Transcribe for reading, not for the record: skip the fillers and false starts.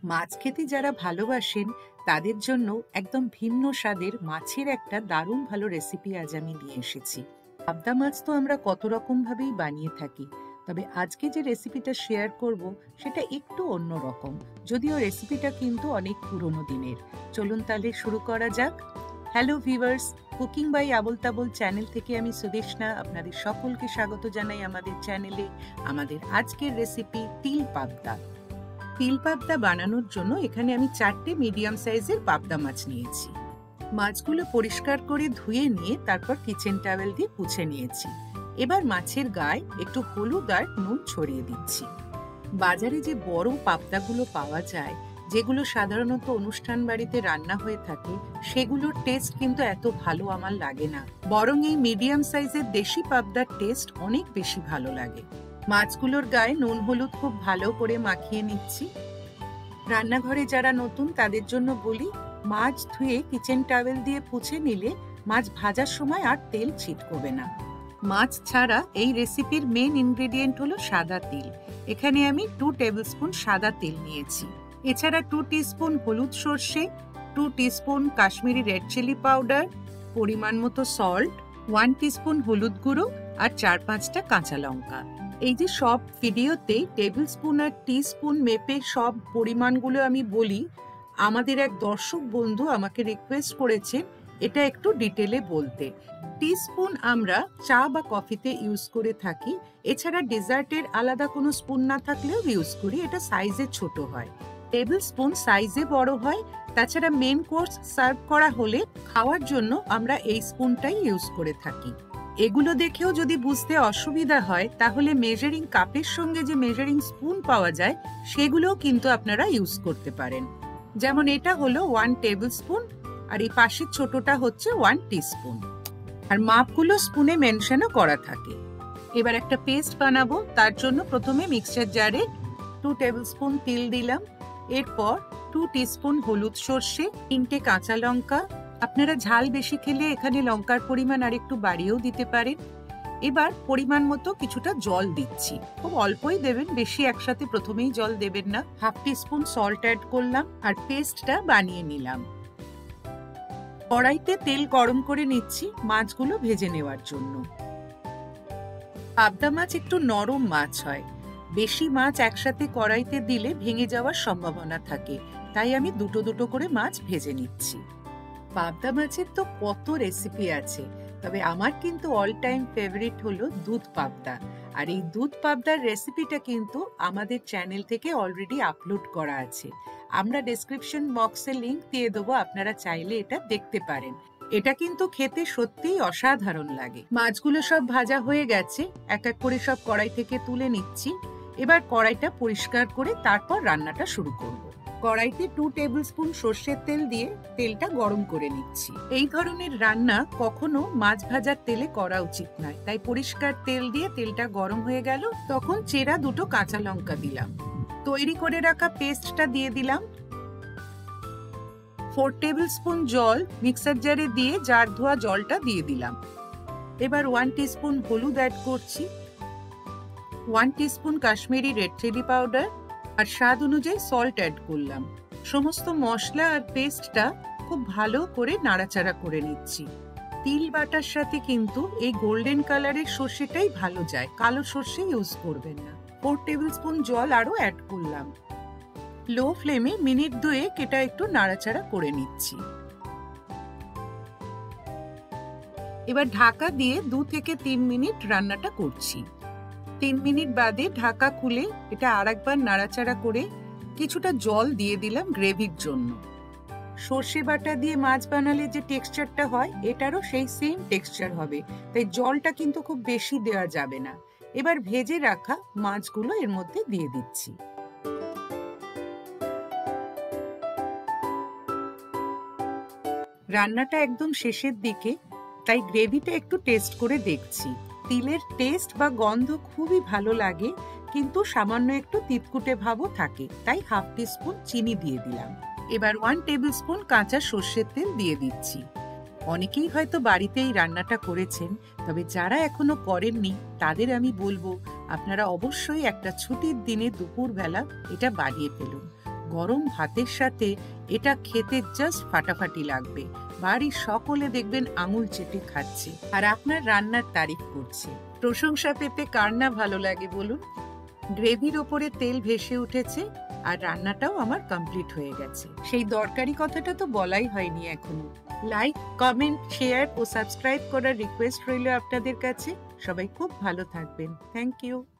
মাছ খেতে যারা ভালোবাসেন তাদের জন্য একদম ভিন্ন স্বাদের মাছের একটা দারুণ ভালো রেসিপি আজ আমি নিয়ে এসেছি। পাবদা মাছ তো আমরা কত রকম ভাবেই বানিয়ে থাকি, তবে আজকে যে রেসিপিটা শেয়ার করব সেটা একটু অন্যরকম, যদিও রেসিপিটা কিন্তু অনেক পুরনো দিনের। চলুন তাহলে শুরু করা যাক। Hello viewers, cooking by Abol Tabol channel থেকে আমি সুদেষ্ণা আপনাদের সকলকে স্বাগত জানাই আমাদের চ্যানেলে। আমাদের আজকের রেসিপি তিল পাবদা। তিল পাবদা বানানোর জন্য এখানে আমি 4টে মিডিয়াম সাইজের পাবদা মাছ নিয়েছি। মাছগুলো পরিষ্কার করে ধুয়ে নিয়ে তারপর কিচেন টাওয়েল দিয়ে মুছে নিয়েছি। এবার মাছের গায়ে একটু হলুদ আর নুন ছড়িয়ে দিচ্ছি। বাজারে যে বড় পাবদাগুলো পাওয়া যায়, যেগুলো সাধারণত অনুষ্ঠান বাড়িতে রান্না হয়ে থাকে, সেগুলোর টেস্ট কিন্তু এত ভালো আমার লাগে না, বরং এই মিডিয়াম সাইজের দেশি পাবদার টেস্ট অনেক বেশি ভালো লাগে। মাছগুলোর গায়ে নুন হলুদ খুব ভালো করে মাখিয়ে নিচ্ছি। রান্নাঘরে যারা নতুন তাদের জন্য বলি, মাছ ধুয়ে কিচেন টাওয়েল দিয়ে মুছে নিলে মাছ ভাজার সময় আর তেল ছিটকবে না। মাছ ছাড়া এই রেসিপির মেন ইনগ্রেডিয়েন্ট হলো সাদা তিল। এখানে আমি 2 টেবিলস্পুন সাদা তিল নিয়েছি। এছাড়া 2 টিস্পুন হলুদ সর্ষে, 2 teaspoon Kashmiri red chilli powder, পরিমাণ মতো সল্ট, 1 টিস্পুন হলুদ গুঁড়ো আর 4-5টা কাঁচা লঙ্কা। এই যে সব ভিডিওতে টেবিল স্পুন আর টিস্পুন মেপে সব পরিমাণগুলো আমি বলি, আমাদের এক দর্শক বন্ধু আমাকে রিকোয়েস্ট করেছেন এটা একটু ডিটেলে বলতে। টিস্পুন আমরা চা বা কফিতে ইউজ করে থাকি, এছাড়া ডেজার্টের আলাদা কোনো স্পুন না থাকলেও ইউজ করি, এটা সাইজে ছোট হয়। টেবিল স্পুন সাইজে বড় হয়, তাছাড়া মেন কোর্স সার্ভ করা হলে খাওয়ার জন্য আমরা এই স্পুনটাই ইউজ করে থাকি। এগুলো দেখেও যদি বুঝতে অসুবিধা হয় তাহলে মেজারিং কাপের সঙ্গে যে মেজারিং স্পুন পাওয়া যায় সেগুলোও কিন্তু আপনারা ইউজ করতে পারেন। যেমন এটা হলো 1 টেবিল স্পুন আর এই পাশের ছোটটা হচ্ছে 1 টিস্পুন, আর মাপগুলো স্পুনে মেনশনও করা থাকে। এবার একটা পেস্ট বানাবো, তার জন্য প্রথমে মিক্সচার জারে 2 টেবিল স্পুন তিল দিলাম, এরপর 2 টিস্পুন হলুদ সর্ষে, 3টে কাঁচা লঙ্কা, আপনারা ঝাল বেশি খেলে এখানে লঙ্কার পরিমাণ আর একটু বাড়িয়েও দিতে পারেন। এবার পরিমাণ মতো কিছুটা জল দিচ্ছি, খুব অল্পই দেবেন, বেশি একসাথে প্রথমেই জল দেবেন না। 1/2 টিস্পুন সল্ট অ্যাড করলাম আর পেস্টটা বানিয়ে নিলাম। কড়াইতে তেল গরম করে নিচ্ছি মাছগুলো ভেজে নেওয়ার জন্য। পাবদা মাছ একটু নরম মাছ হয়, বেশি মাছ একসাথে কড়াইতে দিলে ভেঙে যাওয়ার সম্ভাবনা থাকে, তাই আমি দুটো দুটো করে মাছ ভেজে নিচ্ছি। পাবদা মাছের তো কত রেসিপি আছে, তবে আমার কিন্তু অল টাইম ফেভারিট হলো দুধ পাবদা। আর এই দুধ পাবদার রেসিপিটা কিন্তু আমাদের চ্যানেল থেকে অলরেডি আপলোড করা আছে, আমরা ডেসক্রিপশন বক্সে লিংক দিয়ে দেবো, আপনারা চাইলে এটা দেখতে পারেন। এটা কিন্তু খেতে সত্যিই অসাধারণ লাগে। মাছগুলো সব ভাজা হয়ে গেছে, এক এক করে সব কড়াই থেকে তুলে নিচ্ছি। এবার কড়াইটা পরিষ্কার করে তারপর রান্নাটা শুরু করব। কড়াইতে 2 টেবিল স্পুন সর্ষের তেল দিয়ে তেলটা গরম করে নিচ্ছি। এই ধরনের রান্না কখনো মাছ ভাজার তেলে করা উচিত নয়, তাই পরিষ্কার তেল দিয়ে তেলটা গরম হয়ে গেল, তখন চেরা 2টো কাঁচা লঙ্কা দিলাম। তৈরি করে রাখা পেস্টটা দিয়ে দিলাম। 4 টেবিল স্পুন জল মিক্সার জারে দিয়ে জার ধোয়া জলটা দিয়ে দিলাম। এবার 1 টিস্পুন হলুদ অ্যাড করছি, 1 teaspoon Kashmiri red chilli powder আর স্বাদ অনুযায়ী সল্ট অ্যাড করলাম। সমস্ত মশলা আর পেস্টটা খুব ভালো করে নাড়াচাড়া করে নিচ্ছি। তিল বাটার সাথে কিন্তু এই গোল্ডেন কালারের সর্ষেটাই ভালো যায়, কালো সর্ষে ইউজ করবেন না। 4 টেবিল স্পুন জল আরো অ্যাড করলাম। লো ফ্লেমে মিনিট 2 এটা একটু নাড়াচাড়া করে নিচ্ছি। এবার ঢাকা দিয়ে 2 থেকে 3 মিনিট রান্নাটা করছি। 3 মিনিট বাদে ঢাকা খুলে এটা আরেকবার নাড়াচাড়া করে কিছুটা জল দিয়ে দিলাম গ্রেভির জন্য। সর্ষে বাটা দিয়ে মাছ বানালে যে টেক্সচারটা হয়, এটারও সেই সেম টেক্সচার হবে, তাই জলটা কিন্তু খুব বেশি দেওয়া যাবে না। এবার ভেজে রাখা মাছগুলো এর মধ্যে দিয়ে দিচ্ছি। রান্নাটা একদম শেষের দিকে, তাই গ্রেভিটা একটু টেস্ট করে দেখছি। তিলের টেস্ট বা গন্ধ খুবই ভালো লাগে, কিন্তু সামান্য একটু তিতকুটে ভাবও থাকে, তাই 1/2 টিস্পুন চিনি দিয়ে দিলাম। এবার 1 টেবিল স্পুন কাঁচা সর্ষের তেল দিয়ে দিচ্ছি। অনেকেই হয়তো বাড়িতে এই রান্নাটা করেছেন, তবে যারা এখনো করেননি তাদের আমি বলবো আপনারা অবশ্যই একটা ছুটির দিনে দুপুরবেলা এটা বানিয়ে ফেলুন। গরম ভাতের সাথে এটা খেতে জাস্ট ফাটাফাটি লাগবে। বাড়ির সকলে দেখবেন আঙুল চেটে খাচ্ছে আর আপনার রান্নার তারিফ করছে। প্রশংসা পেতে কার না ভালো লাগে বলুন? গ্রেভির ওপরে তেল ভেসে উঠেছে আর রান্নাটাও আমার কমপ্লিট হয়ে গেছে। সেই দরকারি কথাটা তো বলাই হয়নি এখনো। লাইক, কমেন্ট, শেয়ার ও সাবস্ক্রাইব করার রিকোয়েস্ট রইল আপনাদের কাছে। সবাই খুব ভালো থাকবেন। Thank you.